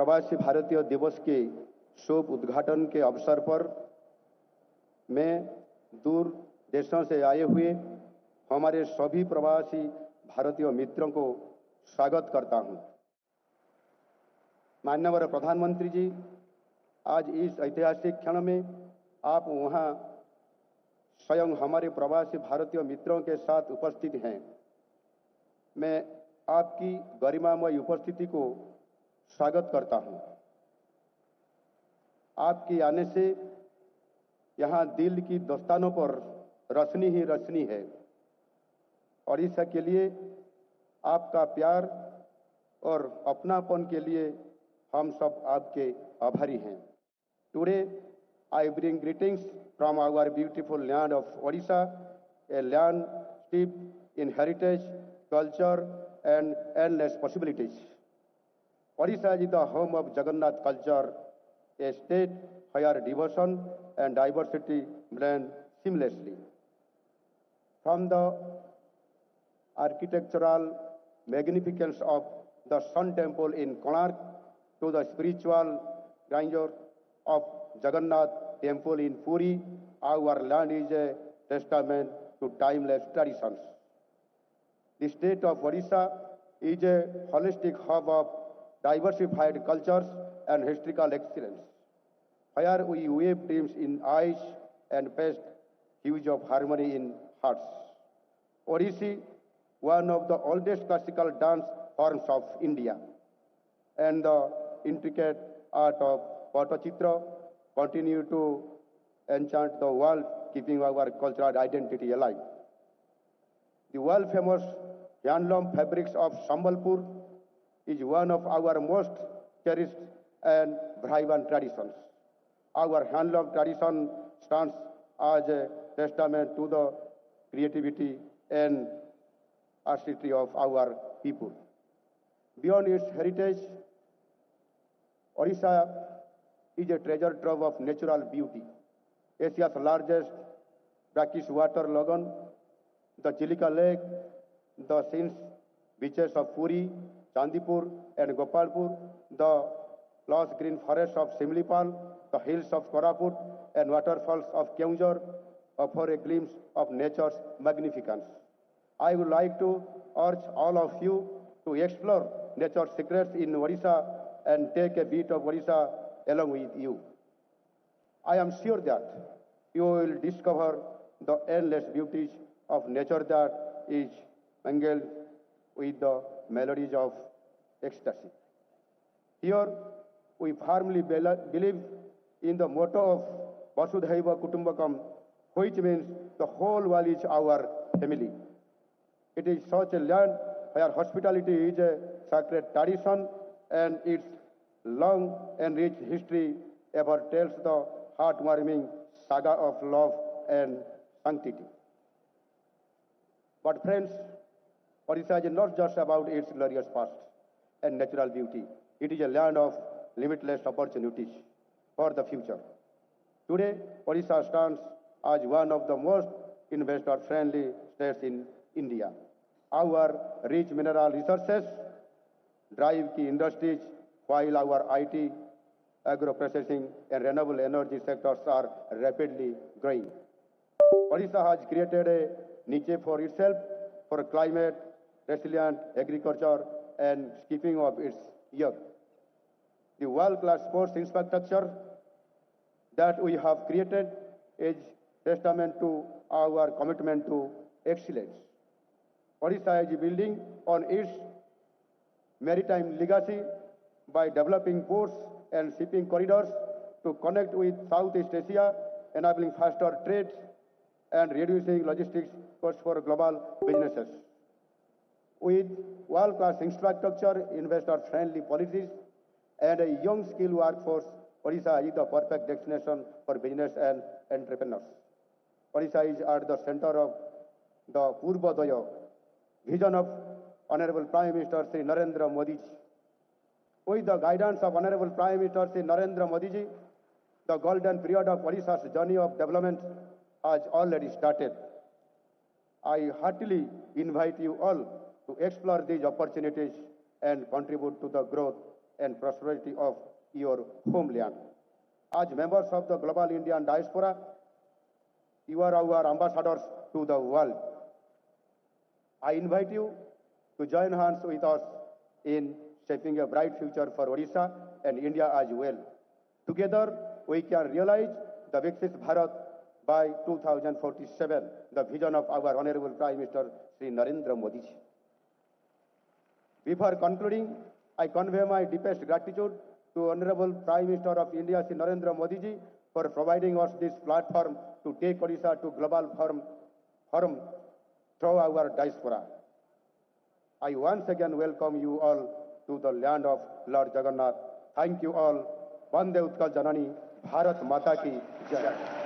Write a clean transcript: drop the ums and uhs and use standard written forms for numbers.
प्रवासी भारतीय दिवस के शुभ उद्घाटन के अवसर पर मैं दूर देशों से आए हुए हमारे सभी प्रवासी भारतीय मित्रों को स्वागत करता हूं। माननीय प्रधानमंत्री जी, आज इस ऐतिहासिक क्षण में आप वहां स्वयं हमारे प्रवासी भारतीय मित्रों के साथ उपस्थित हैं। मैं आपकी गरिमामय उपस्थिति को स्वागत करता हूं। आपके आने से यहाँ दिल की दस्तानों पर रोशनी ही रोशनी है। ओडिशा के लिए आपका प्यार और अपनापन के लिए हम सब आपके आभारी हैं। Today I bring greetings from our beautiful land of Odisha, a land steeped in heritage, culture, and endless possibilities. Odisha is the home of Jagannath culture, a state where devotion and diversity blend seamlessly. From the architectural magnificence of the Sun Temple in Konark to the spiritual grandeur of Jagannath Temple in Puri, our land is a testament to timeless traditions. The state of Odisha is a holistic hub of diversified cultures and historical excellence, where we weave dreams in eyes and paste hues of harmony in hearts. Odissi, one of the oldest classical dance forms of India, and the intricate art of Patachitra continue to enchant the world, keeping our cultural identity alive. The world-famous handloom fabrics of Sambalpur is one of our most cherished and vibrant traditions. Our handloom tradition stands as a testament to the creativity and artistry of our people. Beyond its heritage, Odisha is a treasure trove of natural beauty. Asia's largest brackish water lagoon, the Chilika Lake, the scenic beaches of Puri, Chandipur, and Gopalpur, the lush green forests of Simlipal, the hills of Koraput, and waterfalls of Keonjhar offer a glimpse of nature's magnificence. I would like to urge all of you to explore nature's secrets in Odisha and take a bit of Odisha along with you. I am sure that you will discover the endless beauties of nature that is mingled with the melodies of ecstasy. Here, we firmly believe in the motto of Vasudhaiva Kutumbakam, which means the whole world is our family. It is such a land where hospitality is a sacred tradition, and its long and rich history ever tells the heartwarming saga of love and sanctity. But friends, Odisha is not just about its glorious past and natural beauty. It is a land of limitless opportunities for the future. Today, Odisha stands as one of the most investor-friendly states in India. Our rich mineral resources drive key industries, while our IT, agro-processing, and renewable energy sectors are rapidly growing. Odisha has created a niche for itself for climate, resilient agriculture, and keeping of its youth. The world-class sports infrastructure that we have created is testament to our commitment to excellence. Odisha is building on its maritime legacy by developing ports and shipping corridors to connect with Southeast Asia, enabling faster trade and reducing logistics costs for global businesses. With world-class infrastructure, investor-friendly policies, and a young skilled workforce, Odisha is the perfect destination for business and entrepreneurs. Odisha is at the center of the Purvodaya vision of Honorable Prime Minister Sri Narendra Modi ji. With the guidance of Honorable Prime Minister Sri Narendra Modi ji, the golden period of Odisha's journey of development has already started. I heartily invite you all to explore these opportunities and contribute to the growth and prosperity of your homeland. As members of the global Indian diaspora, you are our ambassadors to the world. I invite you to join hands with us in shaping a bright future for Odisha and India as well. Together, we can realize the Viksit Bharat by 2047, the vision of our Honorable Prime Minister Sri Narendra Modi ji. Before concluding, I convey my deepest gratitude to Honorable Prime Minister of India Sri Narendra Modi ji for providing us this platform to take Odisha to global forum through our diaspora. I once again welcome you all to the land of Lord Jagannath. Thank you all. Vande Utkal Janani, Bharat Mata ki Jai.